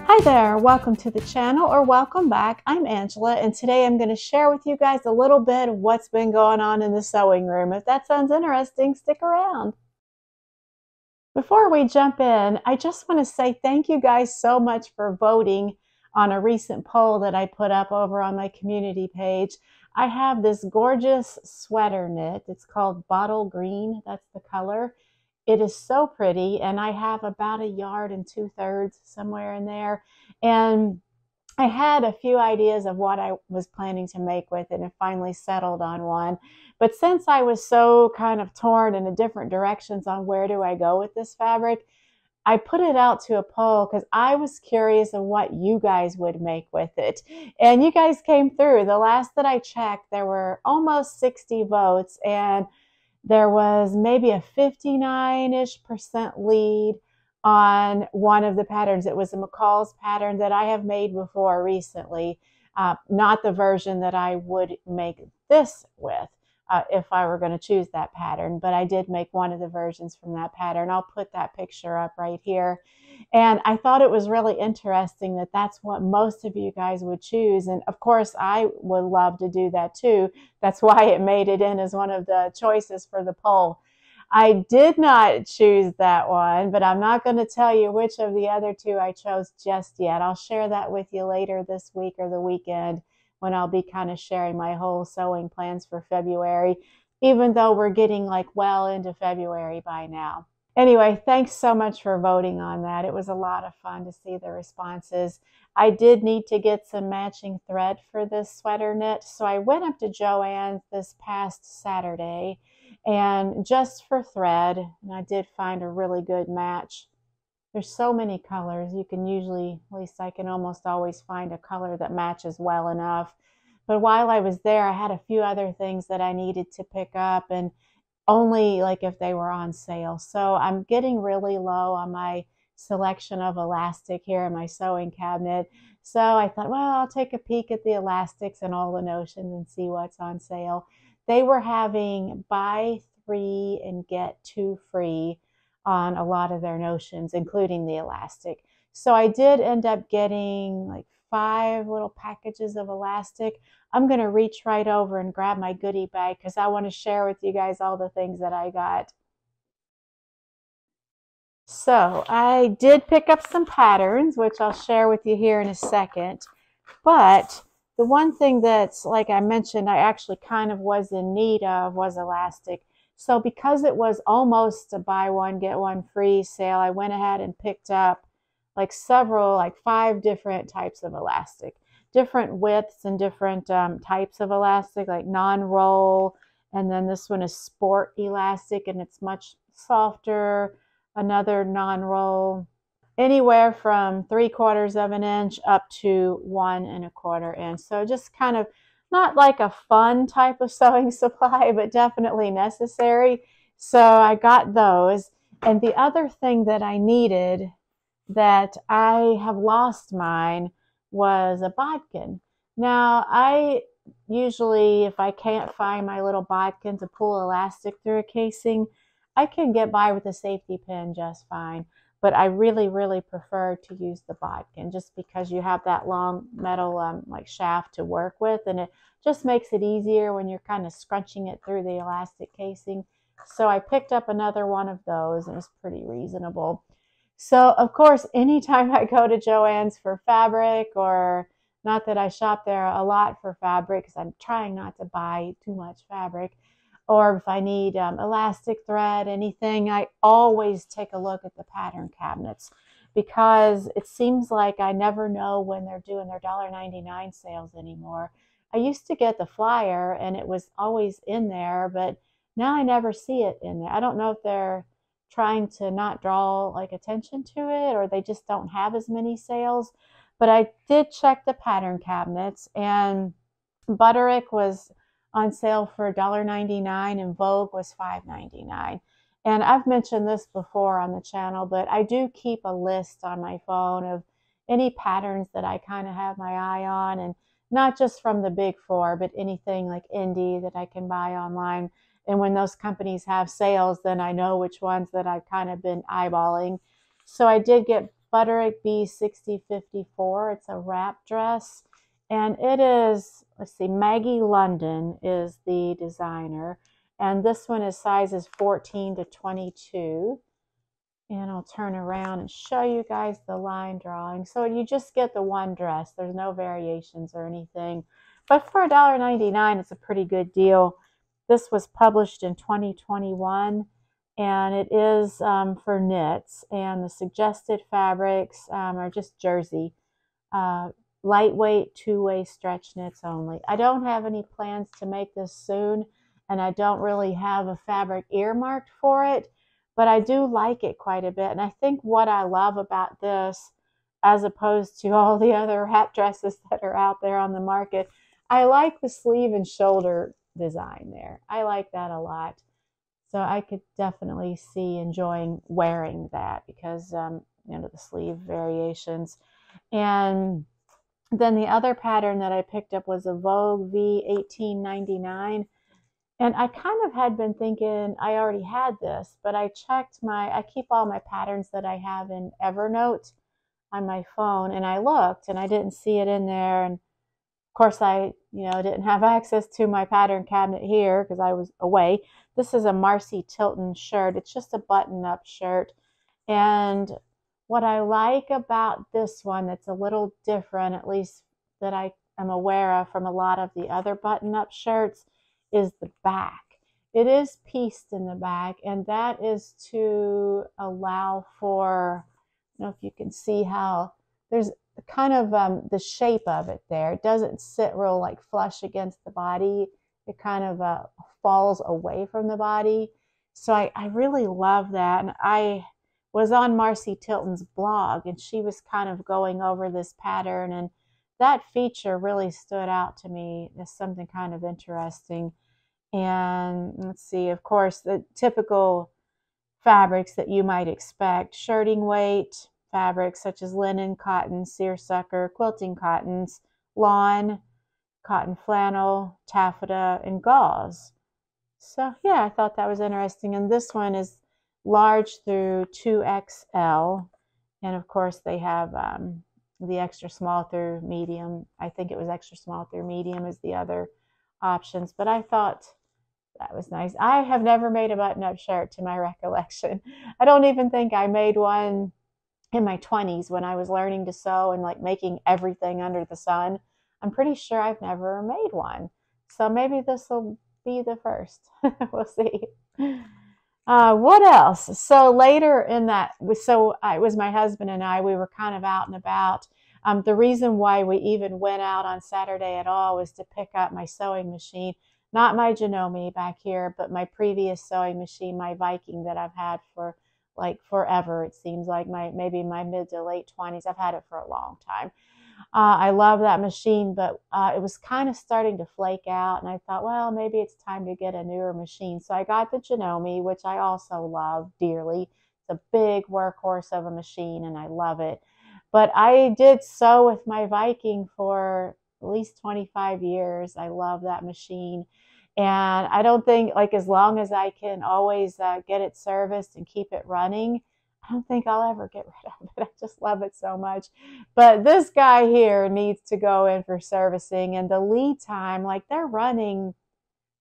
Hi there, welcome to the channel, or welcome back. I'm Angela, and today I'm going to share with you guys a little bit of what's been going on in the sewing room. If that sounds interesting, stick around. Before we jump in, I just want to say thank you guys so much for voting on a recent poll that I put up over on my community page. I have this gorgeous sweater knit. It's called Bottle Green. That's the color. It is so pretty, and I have about 1 2/3 yards somewhere in there. And I had a few ideas of what I was planning to make with it and finally settled on one. But since I was so kind of torn in different directions on where do I go with this fabric, I put it out to a poll because I was curious of what you guys would make with it. And you guys came through. The last that I checked, there were almost 60 votes, and there was maybe a 59-ish% lead on one of the patterns. It was a McCall's pattern that I have made before recently, not the version that I would make this with if I were going to choose that pattern, but I did make one of the versions from that pattern. I'll put that picture up right here. And I thought it was really interesting that that's what most of you guys would choose. And of course, I would love to do that too. That's why it made it in as one of the choices for the poll. I did not choose that one, but I'm not going to tell you which of the other two I chose just yet. I'll share that with you later this week or the weekend when I'll be kind of sharing my whole sewing plans for February, even though we're getting like well into February by now. Anyway, thanks so much for voting on that. It was a lot of fun to see the responses. I did need to get some matching thread for this sweater knit, so I went up to Joann's this past Saturday and just for thread, and I did find a really good match. There's so many colors. You can usually, at least I can almost always find a color that matches well enough. But while I was there, I had a few other things that I needed to pick up, and only like if they were on sale. So I'm getting really low on my selection of elastic here in my sewing cabinet. So I thought, well, I'll take a peek at the elastics and all the notions and see what's on sale. They were having buy 3 and get 2 free on a lot of their notions, including the elastic. So I did end up getting like 5 little packages of elastic. I'm going to reach right over and grab my goodie bag because I want to share with you guys all the things that I got. So I did pick up some patterns, which I'll share with you here in a second. But the one thing that's, like I mentioned, I actually kind of was in need of was elastic. So because it was almost a buy one, get one free sale, I went ahead and picked up like several, like 5 different types of elastic, different widths and different types of elastic, like non-roll. And then this one is sport elastic, and it's much softer. Another non-roll, anywhere from 3/4 of an inch up to 1 1/4 inch. So just kind of not like a fun type of sewing supply, but definitely necessary. So I got those. And the other thing that I needed that I have lost mine was a bodkin. Now, I usually, if I can't find my little bodkin to pull elastic through a casing, I can get by with a safety pin just fine. But I really, really prefer to use the bodkin just because you have that long metal like shaft to work with, and it just makes it easier when you're kind of scrunching it through the elastic casing. So I picked up another one of those, and it was pretty reasonable. So of course, anytime I go to Joann's for fabric, or not that I shop there a lot for fabric because I'm trying not to buy too much fabric, or if I need elastic thread, anything, I always take a look at the pattern cabinets because it seems like I never know when they're doing their $1.99 sales anymore. I used to get the flyer and it was always in there, but now I never see it in there. I don't know if they're trying to not draw like attention to it, or they just don't have as many sales. But I did check the pattern cabinets, and Butterick was on sale for $1.99 and Vogue was $5.99. And I've mentioned this before on the channel, but I do keep a list on my phone of any patterns that I kind of have my eye on, and not just from the big four, but anything like indie that I can buy online. And when those companies have sales, then I know which ones that I've kind of been eyeballing. So I did get Butterick B6054. It's a wrap dress. And it is, let's see, Maggie London is the designer. And this one is sizes 14 to 22. And I'll turn around and show you guys the line drawing. So you just get the one dress. There's no variations or anything. But for $1.99, it's a pretty good deal. This was published in 2021, and it is for knits. And the suggested fabrics are just jersey. Lightweight, two-way stretch knits only. I don't have any plans to make this soon, and I don't really have a fabric earmarked for it. But I do like it quite a bit. And I think what I love about this, as opposed to all the other hat dresses that are out there on the market, I like the sleeve and shoulder design there. I like that a lot. So I could definitely see enjoying wearing that because, you know, the sleeve variations. And then the other pattern that I picked up was a Vogue V1899. And I kind of had been thinking I already had this, but I keep all my patterns that I have in Evernote on my phone, and I looked and I didn't see it in there. And of course I, didn't have access to my pattern cabinet here because I was away. This is a Marcy Tilton shirt. It's just a button-up shirt. And what I like about this one that's a little different, at least that I am aware of from a lot of the other button-up shirts, is the back. It is pieced in the back, and that is to allow for, I don't know if you can see how there's kind of the shape of it there. It doesn't sit real like flush against the body. It kind of falls away from the body. So I really love that. And I was on Marcy Tilton's blog, and she was kind of going over this pattern, and that feature really stood out to me as something kind of interesting. And let's see, of course, the typical fabrics that you might expect: shirting weight fabrics such as linen, cotton, seersucker, quilting cottons, lawn, cotton flannel, taffeta, and gauze. So yeah, I thought that was interesting. And this one is large through 2XL. And of course they have the extra small through medium. I think it was extra small through medium as the other options. But I thought that was nice. I have never made a button-up shirt to my recollection. I don't even think I made one in my 20s when I was learning to sew and like making everything under the sun. I'm pretty sure I've never made one. So maybe this will be the first. We'll see. What else? So later in that, it was my husband and I, we were kind of out and about. The reason why we even went out on Saturday at all was to pick up my sewing machine. Not my Janome back here, but my previous sewing machine, my Viking that I've had for like forever. It seems like maybe my mid to late 20s. I've had it for a long time. I love that machine, but it was kind of starting to flake out, and I thought, well, maybe it's time to get a newer machine. So I got the Janome, which I also love dearly. It's a big workhorse of a machine, and I love it. But I did sew with my Viking for at least 25 years. I love that machine. And I don't think, like, as long as I can always get it serviced and keep it running, I don't think I'll ever get rid of it. I just love it so much. But this guy here needs to go in for servicing. And the lead time, like, they're running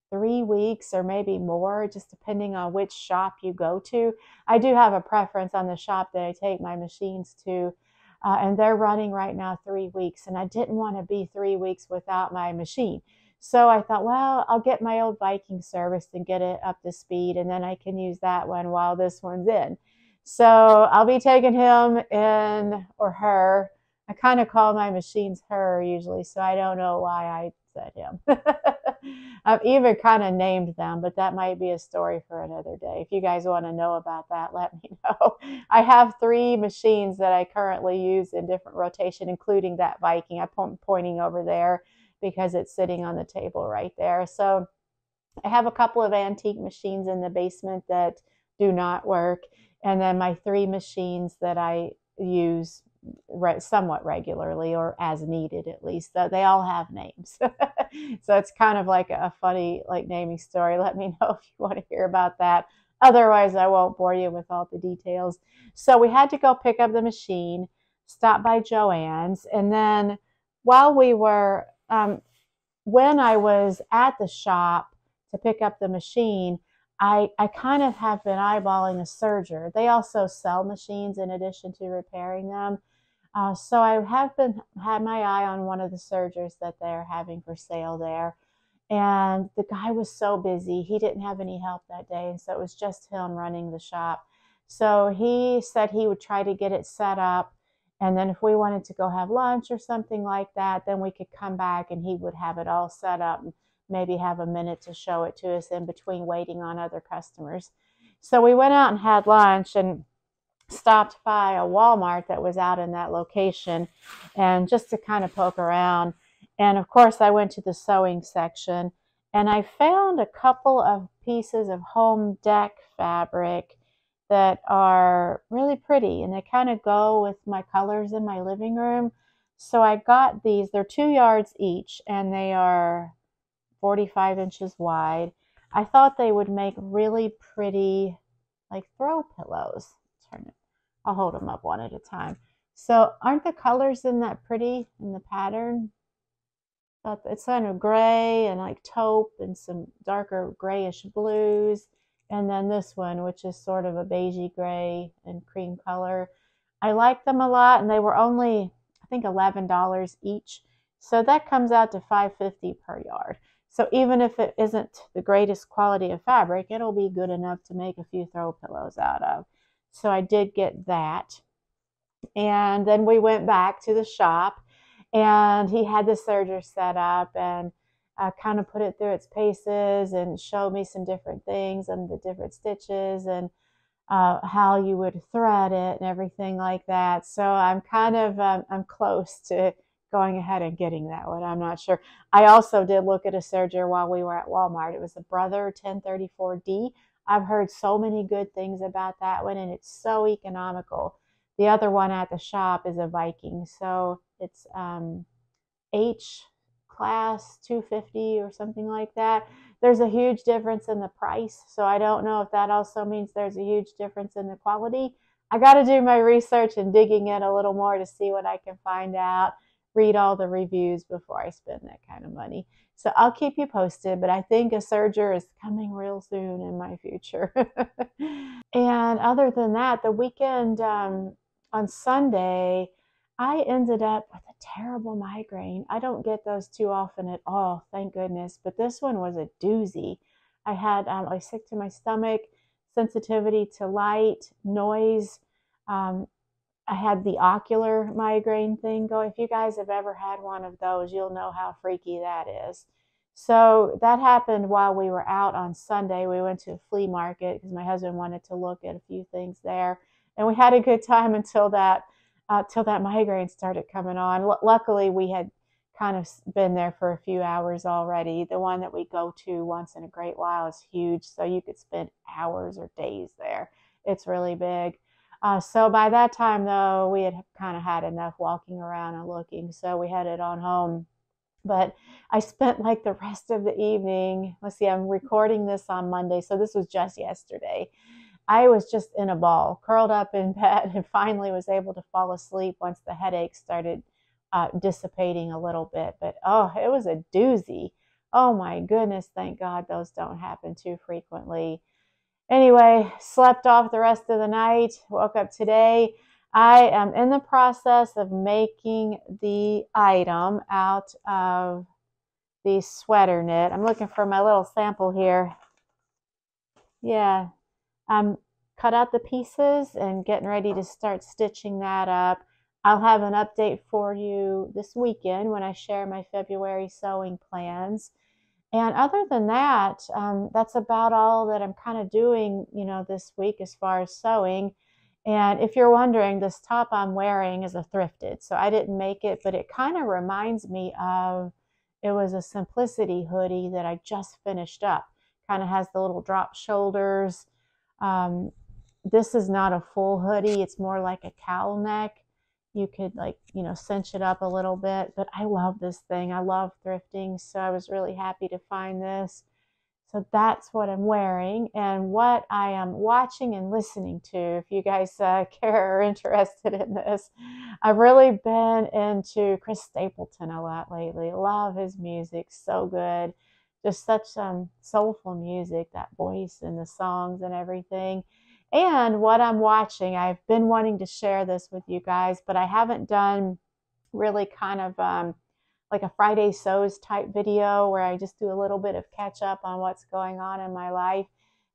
3 weeks or maybe more, just depending on which shop you go to. I do have a preference on the shop that I take my machines to. And they're running right now 3 weeks. And I didn't want to be 3 weeks without my machine. So I thought, well, I'll get my old Viking serviced and get it up to speed, and then I can use that one while this one's in. So I'll be taking him in, or her. I kind of call my machines her usually, so I don't know why I said him. I've even kind of named them, but that might be a story for another day. If you guys want to know about that, let me know. I have 3 machines that I currently use in different rotation, including that Viking. I'm pointing over there because it's sitting on the table right there. So I have a couple of antique machines in the basement that do not work. And then my 3 machines that I use somewhat regularly, or as needed at least. They all have names. So it's kind of like a funny like naming story. Let me know if you want to hear about that. Otherwise, I won't bore you with all the details. So we had to go pick up the machine, stop by Joann's, and then while we were when I was at the shop to pick up the machine, I kind of have been eyeballing a serger. They also sell machines in addition to repairing them. So I have had my eye on one of the sergers that they're having for sale there. And the guy was so busy. He didn't have any help that day. And so it was just him running the shop. So he said he would try to get it set up. And then if we wanted to go have lunch or something like that, then we could come back and he would have it all set up and maybe have a minute to show it to us in between waiting on other customers. So we went out and had lunch and stopped by a Walmart that was out in that location, and just to kind of poke around. And of course, I went to the sewing section and I found a couple of pieces of home deck fabric that are really pretty, and they kind of go with my colors in my living room. So I got these. They're 2 yards each and they are 45 inches wide. I thought they would make really pretty like throw pillows. Turn it. I'll hold them up one at a time. So aren't the colors in that pretty in the pattern? It's kind of gray and like taupe and some darker grayish blues. And then this one, which is sort of a beigey gray and cream color. I like them a lot, and they were only, I think, $11 each. So that comes out to $5.50 per yard. So even if it isn't the greatest quality of fabric, it'll be good enough to make a few throw pillows out of. So I did get that. And then we went back to the shop, and he had the serger set up and kind of put it through its paces and showed me some different things and the different stitches and how you would thread it and everything like that. So I'm kind of, I'm close to going ahead and getting that one. I'm not sure. I also did look at a serger while we were at Walmart. It was a Brother 1034D. I've heard so many good things about that one, and it's so economical. The other one at the shop is a Viking. So it's H class 250 or something like that. There's a huge difference in the price. So I don't know if that also means there's a huge difference in the quality. I got to do my research and digging in a little more to see what I can find out, read all the reviews before I spend that kind of money. So I'll keep you posted, but I think a serger is coming real soon in my future. And other than that, the weekend on Sunday, I ended up with a terrible migraine. I don't get those too often at all, thank goodness, but this one was a doozy. I had I was sick to my stomach, sensitivity to light, noise. I had the ocular migraine thing go. If you guys have ever had one of those, you'll know how freaky that is. So that happened while we were out on Sunday. We went to a flea market because my husband wanted to look at a few things there. And we had a good time until that migraine started coming on. Luckily, we had kind of been there for a few hours already. The one that we go to once in a great while is huge, so you could spend hours or days there. It's really big. So by that time, though, we had kind of had enough walking around and looking, so we headed on home. But I spent like the rest of the evening, let's see, I'm recording this on Monday, so this was just yesterday. I was just in a ball, curled up in bed, and finally was able to fall asleep once the headache started dissipating a little bit. But oh, it was a doozy. Oh my goodness, thank God those don't happen too frequently. Anyway, slept off the rest of the night, woke up today. I am in the process of making the item out of the sweater knit. I'm looking for my little sample here. Yeah, I'm cut out the pieces and getting ready to start stitching that up. I'll have an update for you this weekend when I share my February sewing plans. And other than that, that's about all that I'm kind of doing, this week as far as sewing. And if you're wondering, this top I'm wearing is a thrifted. So I didn't make it, but it kind of reminds me of, it was a Simplicity hoodie that I just finished up. Kind of has the little drop shoulders. This is not a full hoodie. It's more like a cowl neck. you could, like, you know, cinch it up a little bit. But I love this thing. I love thrifting, so I was really happy to find this. So that's what I'm wearing and what I am watching and listening to. If you guys care or are interested in this, I've really been into Chris Stapleton a lot lately. Love his music, so good. Just such soulful music, that voice and the songs and everything. And what I'm watching, I've been wanting to share this with you guys, but I haven't done really kind of like a Friday Sews type video where I just do a little bit of catch up on what's going on in my life.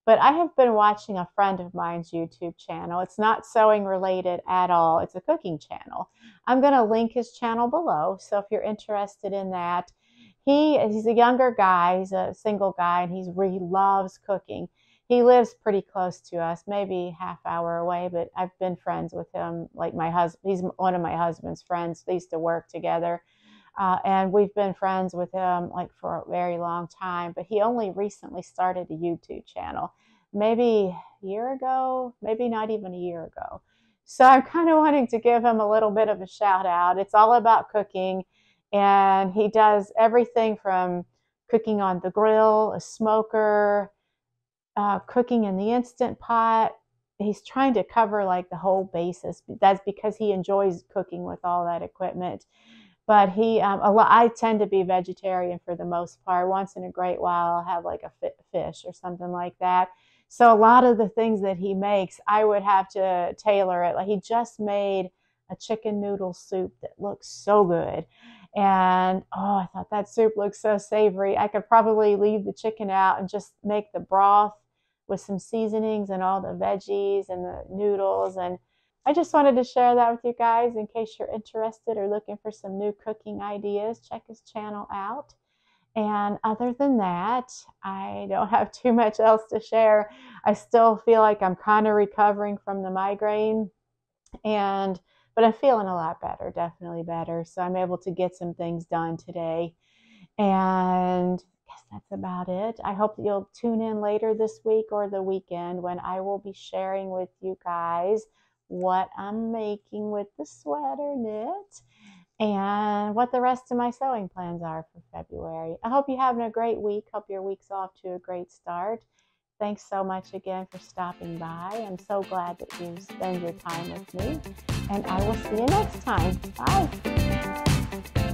But I have been watching a friend of mine's YouTube channel. It's not sewing related at all. It's a cooking channel. I'm going to link his channel below. So if you're interested in that, he's a younger guy. He's a single guy, and he loves cooking. He lives pretty close to us, maybe half hour away, but I've been friends with him. Like my husband, he's one of my husband's friends. They used to work together. And we've been friends with him like for a very long time, but he only recently started a YouTube channel, maybe a year ago, maybe not even a year ago. So I'm kind of wanting to give him a little bit of a shout out. It's all about cooking, and he does everything from cooking on the grill, a smoker, cooking in the Instant Pot. He's trying to cover like the whole basis. That's because he enjoys cooking with all that equipment. But I tend to be vegetarian for the most part. Once in a great while, I'll have like a fish or something like that. So a lot of the things that he makes, I would have to tailor it. Like he just made a chicken noodle soup that looks so good. And oh, I thought that soup looks so savory. I could probably leave the chicken out and just make the broth with some seasonings and all the veggies and the noodles. And I just wanted to share that with you guys in case you're interested or looking for some new cooking ideas. Check his channel out. And other than that, I don't have too much else to share. I still feel like I'm kind of recovering from the migraine, but I'm feeling a lot better, definitely better. So I'm able to get some things done today. And I guess that's about it. I hope that you'll tune in later this week or the weekend when I will be sharing with you guys what I'm making with the sweater knit and what the rest of my sewing plans are for February. I hope you're having a great week. Hope your week's off to a great start. Thanks so much again for stopping by. I'm so glad that you spend your time with me, and I will see you next time. Bye.